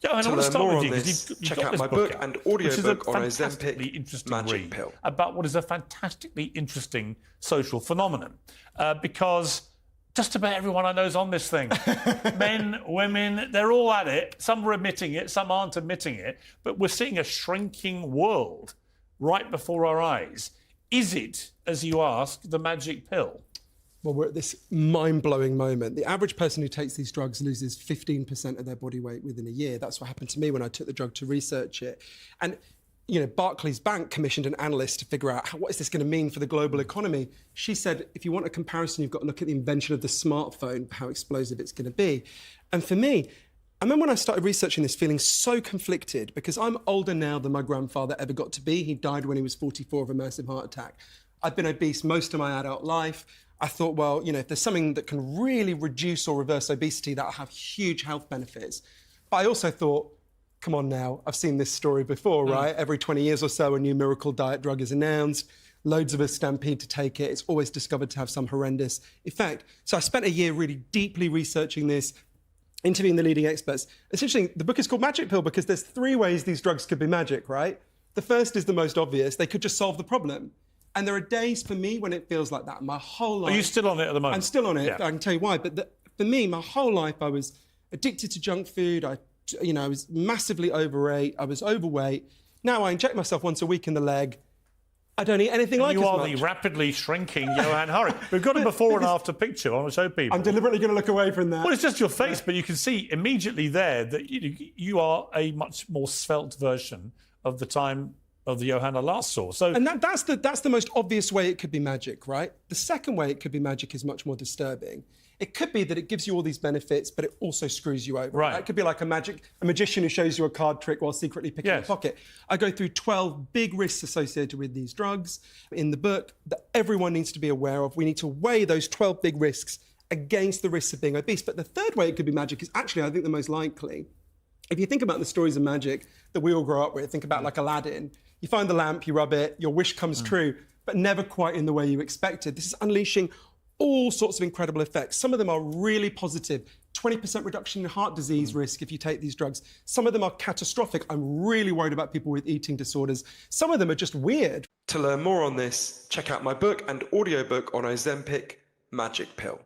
Yeah, I To want to learn start more with on you because this, you've check got out this my book book out, and which is a audiobook on fantastically Ozempic interesting Magic read Pill. about what is a fantastically interesting social phenomenon. Because just about everyone I know is on this thing. Men, women, they're all at it. Some are admitting it, some aren't admitting it. But we're seeing a shrinking world right before our eyes. Is it, as you ask, the magic pill? Well, we're at this mind-blowing moment. The average person who takes these drugs loses 15% of their body weight within a year. That's what happened to me when I took the drug to research it. And, you know, Barclays Bank commissioned an analyst to figure out what is this going to mean for the global economy. She said, if you want a comparison, you've got to look at the invention of the smartphone, how explosive it's going to be. And for me, I remember when I started researching this feeling so conflicted because I'm older now than my grandfather ever got to be. He died when he was 44 of a massive heart attack. I've been obese most of my adult life. I thought, well, you know, if there's something that can really reduce or reverse obesity, that'll have huge health benefits. But I also thought, come on now, I've seen this story before, right? Every 20 years or so, a new miracle diet drug is announced. Loads of us stampede to take it. It's always discovered to have some horrendous effect. So I spent a year really deeply researching this, interviewing the leading experts. Essentially, the book is called Magic Pill because there's 3 ways these drugs could be magic, right? The first is the most obvious. They could just solve the problem. And there are days for me when it feels like that. My whole life... Are you still on it at the moment? I'm still on it. Yeah. I can tell you why. But for me, my whole life, I was addicted to junk food. I was massively overweight. I was overweight. Now I inject myself once a week in the leg. I don't eat anything like as much. You are the rapidly shrinking Johann Hari. We've got a before and after picture. I want to show people. I'm deliberately going to look away from that. Well, it's just your face, but you can see immediately there that you are a much more svelte version of the time of the Johann I last saw. So, and that's the most obvious way it could be magic, right? The second way it could be magic is much more disturbing. It could be that it gives you all these benefits, but it also screws you over. Right. It could be like a magician who shows you a card trick while secretly picking a pocket. I go through 12 big risks associated with these drugs in the book that everyone needs to be aware of. We need to weigh those 12 big risks against the risks of being obese. But the third way it could be magic is actually, I think, the most likely. If you think about the stories of magic that we all grow up with, think about like Aladdin. You find the lamp, you rub it, your wish comes true, but never quite in the way you expected. This is unleashing all sorts of incredible effects. Some of them are really positive. 20% reduction in heart disease risk if you take these drugs. Some of them are catastrophic. I'm really worried about people with eating disorders. Some of them are just weird. To learn more on this, check out my book and audiobook on Ozempic Magic Pill.